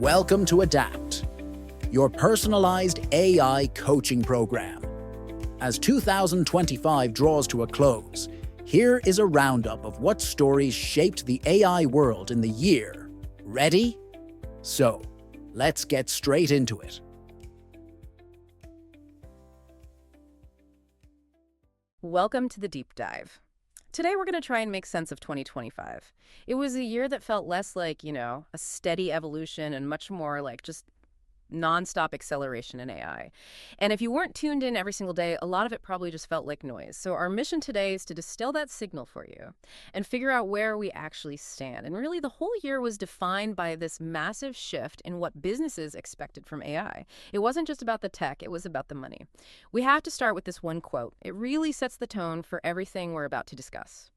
Welcome to A.D.A.P.T, your personalized AI coaching program. As 2025 draws to a close, here is a roundup of what stories shaped the AI world in the year. Ready? So, let's get straight into it. Welcome to the deep dive. Today we're going to try and make sense of 2025. It was a year that felt less like, a steady evolution and much more like just nonstop acceleration in AI. And if you weren't tuned in every single day, a lot of it probably just felt like noise. So our mission today is to distill that signal for you and figure out where we actually stand. And really, the whole year was defined by this massive shift in what businesses expected from AI. It wasn't just about the tech, it was about the money. We have to start with this one quote. It really sets the tone for everything we're about to discuss.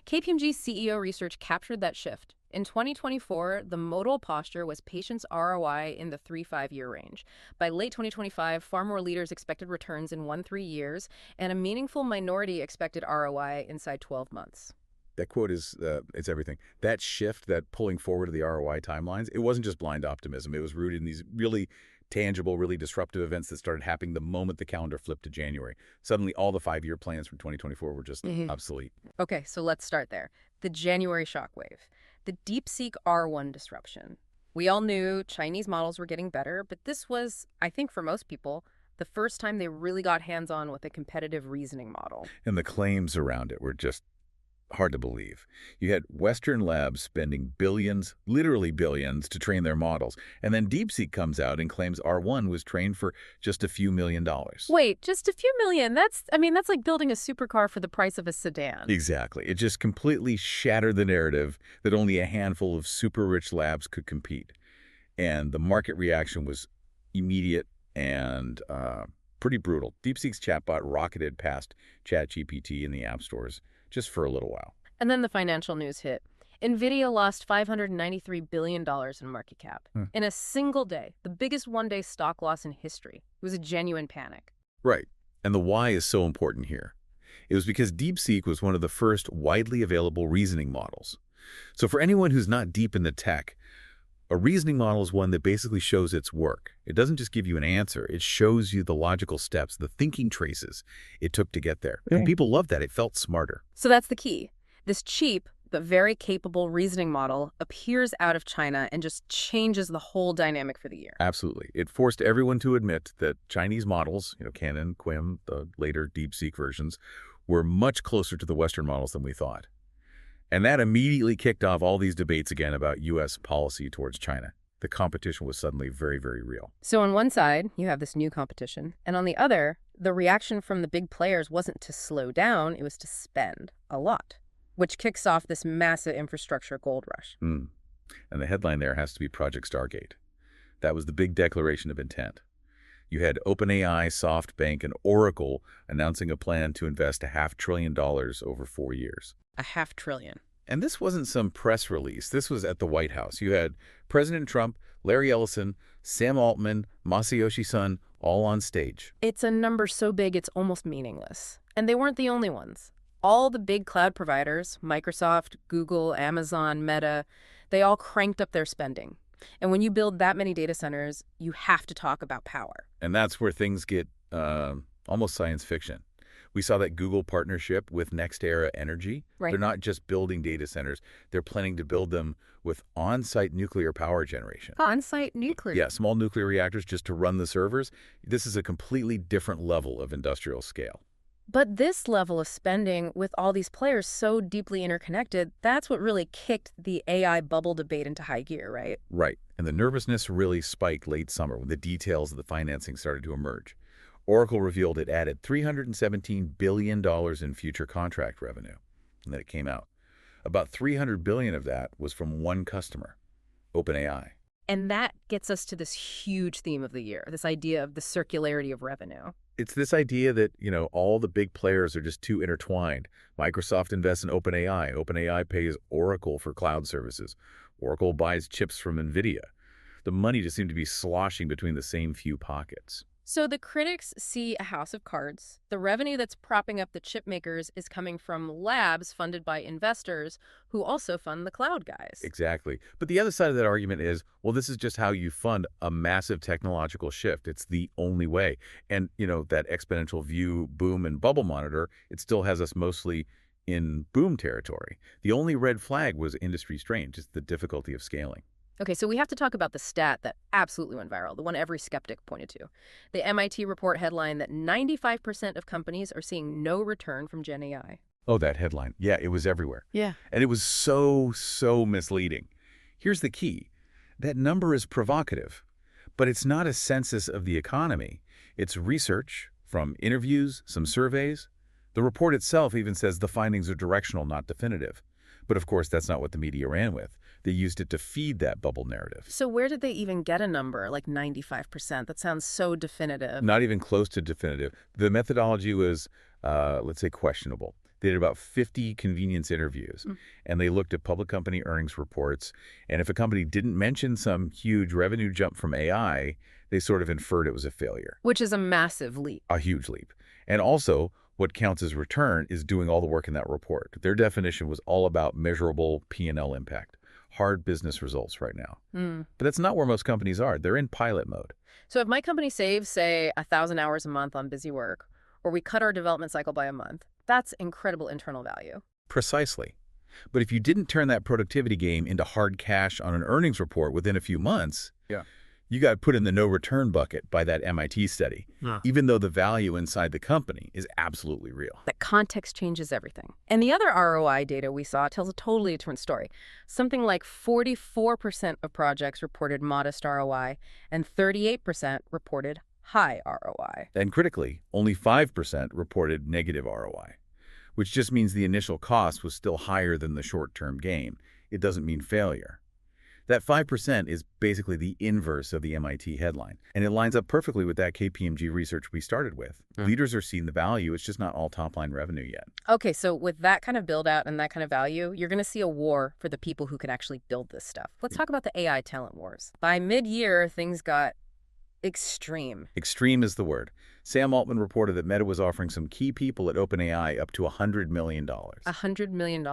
KPMG CEO research captured that shift. In 2024, the modal posture was patience ROI in the 3-5 year range. By late 2025, far more leaders expected returns in 1-3 years, and a meaningful minority expected ROI inside 12 months. That quote is, it's everything. That shift, that pulling forward of the ROI timelines, it wasn't just blind optimism. It was rooted in these really tangible, really disruptive events that started happening the moment the calendar flipped to January. Suddenly, all the 5-year plans from 2024 were just obsolete. Okay, so let's start there. The January shockwave. The DeepSeek R1 disruption. We all knew Chinese models were getting better, but this was, I think for most people, the first time they really got hands-on with a competitive reasoning model. And the claims around it were just hard to believe. You had Western labs spending billions, literally billions, to train their models. And then DeepSeek comes out and claims R1 was trained for just a few $1 million. Wait, just a few million? That's like building a supercar for the price of a sedan. Exactly. It just completely shattered the narrative that only a handful of super-rich labs could compete. And the market reaction was immediate and pretty brutal. DeepSeek's chatbot rocketed past ChatGPT in the app stores just for a little while. And then the financial news hit. NVIDIA lost $593 billion in market cap. In a single day, the biggest one-day stock loss in history. It was a genuine panic. Right. And the why is so important here. It was because DeepSeek was one of the first widely available reasoning models. So for anyone who's not deep in the tech, a reasoning model is one that basically shows its work. It doesn't just give you an answer. It shows you the logical steps, the thinking traces it took to get there. And people loved that. It felt smarter. So that's the key. This cheap but very capable reasoning model appears out of China and just changes the whole dynamic for the year. Absolutely. It forced everyone to admit that Chinese models, Canon, Qim, the later DeepSeek versions, were much closer to the Western models than we thought. And that immediately kicked off all these debates again about U.S. policy towards China. The competition was suddenly very, very real. So on one side, you have this new competition. And on the other, the reaction from the big players wasn't to slow down, it was to spend a lot, which kicks off this massive infrastructure gold rush. And the headline there has to be Project Stargate. That was the big declaration of intent. You had OpenAI, SoftBank, and Oracle announcing a plan to invest $500 billion over 4 years. $500 billion. And this wasn't some press release. This was at the White House. You had President Trump, Larry Ellison, Sam Altman, Masayoshi Son, all on stage. It's a number so big it's almost meaningless. And they weren't the only ones. All the big cloud providers, Microsoft, Google, Amazon, Meta, they all cranked up their spending. And when you build that many data centers, you have to talk about power. And that's where things get almost science fiction. We saw that Google partnership with NextEra Energy. Right. They're not just building data centers. They're planning to build them with on-site nuclear power generation. On-site nuclear? Yeah, small nuclear reactors just to run the servers. This is a completely different level of industrial scale. But this level of spending with all these players so deeply interconnected, that's what really kicked the AI bubble debate into high gear, right? Right. And the nervousness really spiked late summer when the details of the financing started to emerge. Oracle revealed it added $317 billion in future contract revenue. And then it came out. About $300 billion of that was from one customer, OpenAI. And that gets us to this huge theme of the year, this idea of the circularity of revenue. It's this idea that, all the big players are just too intertwined. Microsoft invests in OpenAI. OpenAI pays Oracle for cloud services. Oracle buys chips from NVIDIA. The money just seemed to be sloshing between the same few pockets. So the critics see a house of cards. The revenue that's propping up the chip makers is coming from labs funded by investors who also fund the cloud guys. Exactly. But the other side of that argument is, well, this is just how you fund a massive technological shift. It's the only way. And, that exponential view, boom, and bubble monitor, it still has us mostly in boom territory. The only red flag was industry strain, just the difficulty of scaling. Okay, so we have to talk about the stat that absolutely went viral, the one every skeptic pointed to. The MIT report headline that 95% of companies are seeing no return from Gen AI. Oh, that headline. Yeah, it was everywhere. Yeah. And it was so misleading. Here's the key. That number is provocative, but it's not a census of the economy. It's research from interviews, some surveys. The report itself even says the findings are directional, not definitive. But of course, that's not what the media ran with. They used it to feed that bubble narrative. So where did they even get a number like 95%? That sounds so definitive. Not even close to definitive. The methodology was, let's say, questionable. They did about 50 convenience interviews, and they looked at public company earnings reports. And if a company didn't mention some huge revenue jump from AI, they sort of inferred it was a failure. Which is a massive leap. A huge leap. And also, what counts as return is doing all the work in that report. Their definition was all about measurable P&L impact. Hard business results right now. But that's not where most companies are. They're in pilot mode. So if my company saves, say, 1,000 hours a month on busy work, or we cut our development cycle by a month, that's incredible internal value. Precisely. But if you didn't turn that productivity game into hard cash on an earnings report within a few months, you got put in the no return bucket by that MIT study, even though the value inside the company is absolutely real. The context changes everything. And the other ROI data we saw tells a totally different story. Something like 44% of projects reported modest ROI and 38% reported high ROI. And critically, only 5% reported negative ROI, which just means the initial cost was still higher than the short-term gain. It doesn't mean failure. That 5% is basically the inverse of the MIT headline, and it lines up perfectly with that KPMG research we started with. Leaders are seeing the value, it's just not all top-line revenue yet. Okay, so with that kind of build-out and that kind of value, you're going to see a war for the people who can actually build this stuff. Let's talk about the AI talent wars. By mid-year, things got extreme. Extreme is the word. Sam Altman reported that Meta was offering some key people at OpenAI up to $100 million. $100 million.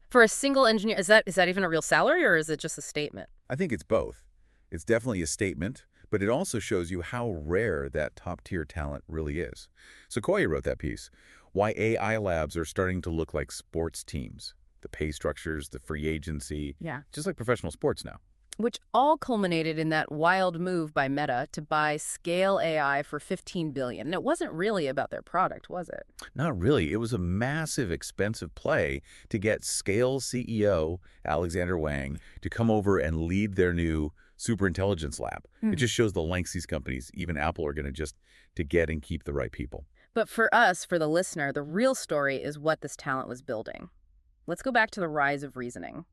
For a single engineer, is that even a real salary or is it just a statement? I think it's both. It's definitely a statement, but it also shows you how rare that top-tier talent really is. Sequoia wrote that piece, Why AI Labs Are Starting to Look Like Sports Teams. The pay structures, the free agency, just like professional sports now. Which all culminated in that wild move by Meta to buy Scale AI for $15 billion. And it wasn't really about their product, was it? Not really. It was a massive, expensive play to get Scale CEO Alexander Wang to come over and lead their new superintelligence lab. It just shows the lengths these companies, even Apple, are going to get and keep the right people. But for us, for the listener, the real story is what this talent was building. Let's go back to the rise of reasoning.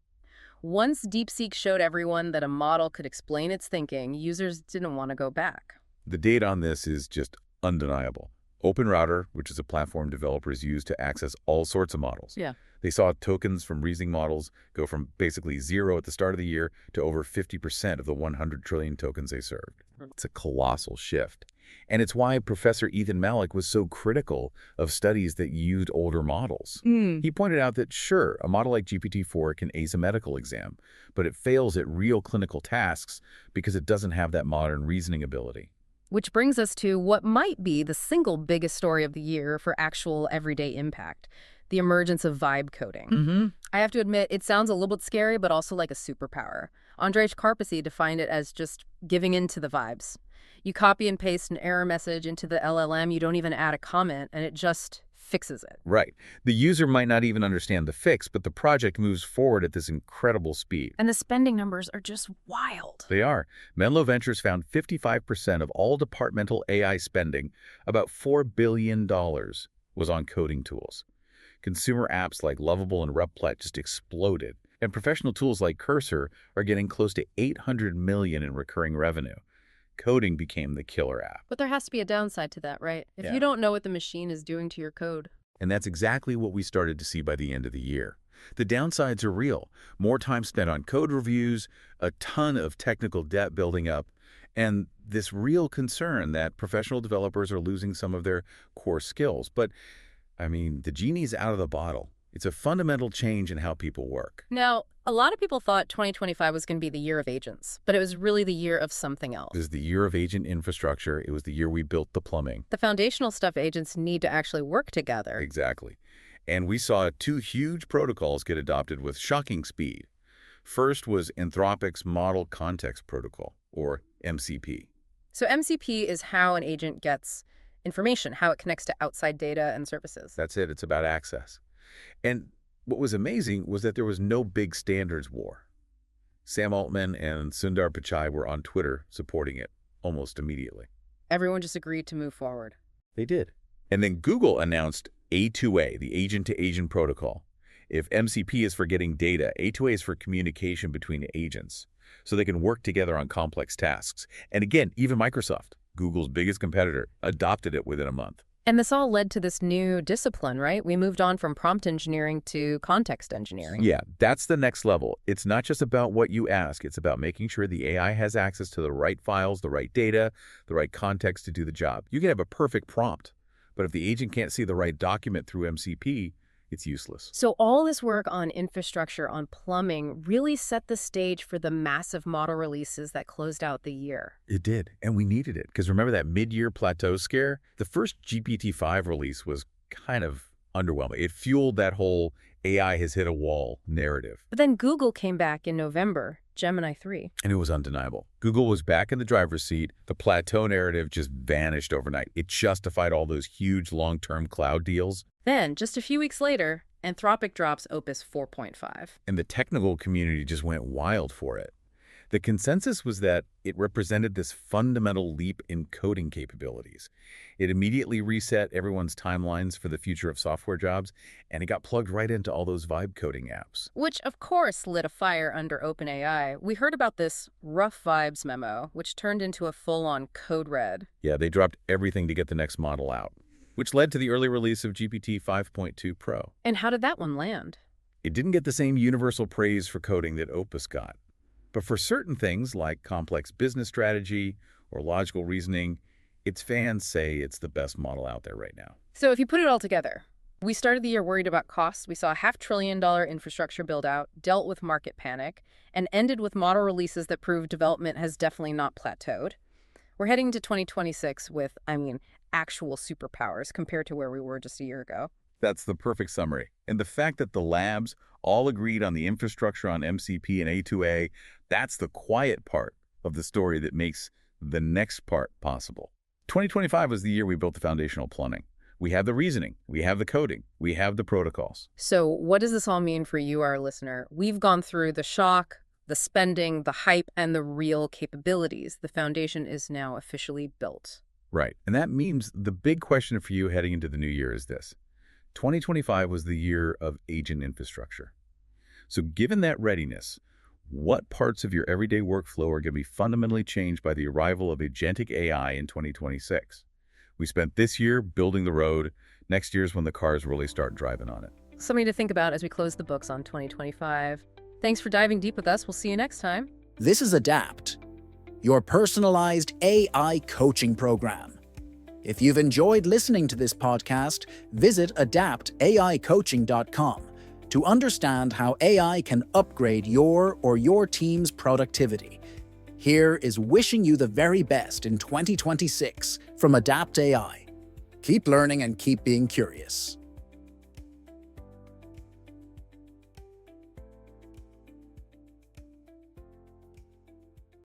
Once DeepSeek showed everyone that a model could explain its thinking, users didn't want to go back. The data on this is just undeniable. OpenRouter, which is a platform developers use to access all sorts of models. They saw tokens from reasoning models go from basically 0 at the start of the year to over 50% of the 100 trillion tokens they served. It's a colossal shift. And it's why Professor Ethan Malik was so critical of studies that used older models. He pointed out that, sure, a model like GPT-4 can ace a medical exam, but it fails at real clinical tasks because it doesn't have that modern reasoning ability. Which brings us to what might be the single biggest story of the year for actual everyday impact, the emergence of vibe coding. I have to admit, it sounds a little bit scary, but also like a superpower. Andrej Karpathy defined it as just giving in to the vibes. You copy and paste an error message into the LLM, you don't even add a comment, and it just fixes it. Right. The user might not even understand the fix, but the project moves forward at this incredible speed. And the spending numbers are just wild. They are. Menlo Ventures found 55% of all departmental AI spending, about $4 billion, was on coding tools. Consumer apps like Lovable and Replit just exploded, and professional tools like Cursor are getting close to $800 million in recurring revenue. Coding became the killer app. But there has to be a downside to that, right? If you don't know what the machine is doing to your code. And that's exactly what we started to see by the end of the year. The downsides are real. More time spent on code reviews, a ton of technical debt building up, and this real concern that professional developers are losing some of their core skills. But, I mean, the genie's out of the bottle. It's a fundamental change in how people work. Now, a lot of people thought 2025 was going to be the year of agents, but it was really the year of something else. It was the year of agent infrastructure. It was the year we built the plumbing. The foundational stuff agents need to actually work together. Exactly. And we saw two huge protocols get adopted with shocking speed. First was Anthropic's Model Context Protocol, or MCP. So MCP is how an agent gets information, how it connects to outside data and services. That's it. It's about access. And what was amazing was that there was no big standards war. Sam Altman and Sundar Pichai were on Twitter supporting it almost immediately. Everyone just agreed to move forward. They did. And then Google announced A2A, the agent-to-agent protocol. If MCP is for getting data, A2A is for communication between agents, so they can work together on complex tasks. And again, even Microsoft, Google's biggest competitor, adopted it within a month. And this all led to this new discipline, right? We moved on from prompt engineering to context engineering. Yeah, that's the next level. It's not just about what you ask. It's about making sure the AI has access to the right files, the right data, the right context to do the job. You can have a perfect prompt, but if the agent can't see the right document through MCP, it's useless. So all this work on infrastructure, on plumbing, really set the stage for the massive model releases that closed out the year. It did, and we needed it, because remember that mid-year plateau scare? The first GPT-5 release was kind of underwhelming. It fueled that whole AI has hit a wall narrative. But then Google came back in November, Gemini 3. And it was undeniable. Google was back in the driver's seat. The plateau narrative just vanished overnight. It justified all those huge long-term cloud deals. Then, just a few weeks later, Anthropic drops Opus 4.5. And the technical community just went wild for it. The consensus was that it represented this fundamental leap in coding capabilities. It immediately reset everyone's timelines for the future of software jobs, and it got plugged right into all those vibe coding apps. Which, of course, lit a fire under OpenAI. We heard about this rough vibes memo, which turned into a full-on code red. Yeah, they dropped everything to get the next model out, which led to the early release of GPT 5.2 Pro. And how did that one land? It didn't get the same universal praise for coding that Opus got. But for certain things like complex business strategy or logical reasoning, its fans say it's the best model out there right now. So if you put it all together, we started the year worried about costs. We saw a $500 billion infrastructure build-out, dealt with market panic, and ended with model releases that proved development has definitely not plateaued. We're heading to 2026 with, actual superpowers compared to where we were just a year ago. That's the perfect summary. And the fact that the labs all agreed on the infrastructure on MCP and A2A, that's the quiet part of the story that makes the next part possible. 2025 was the year we built the foundational plumbing. We have the reasoning, we have the coding, we have the protocols. So what does this all mean for you, our listener? We've gone through the shock, the spending, the hype, and the real capabilities. The foundation is now officially built. Right. And that means the big question for you heading into the new year is this. 2025 was the year of agent infrastructure. So given that readiness, what parts of your everyday workflow are going to be fundamentally changed by the arrival of agentic AI in 2026? We spent this year building the road. Next year's when the cars really start driving on it. Something to think about as we close the books on 2025. Thanks for diving deep with us. We'll see you next time. This is A.D.A.P.T, your personalized AI coaching program. If you've enjoyed listening to this podcast, visit adaptaicoaching.com to understand how AI can upgrade your or your team's productivity. Here is wishing you the very best in 2026 from A.D.A.P.T AI. Keep learning and keep being curious.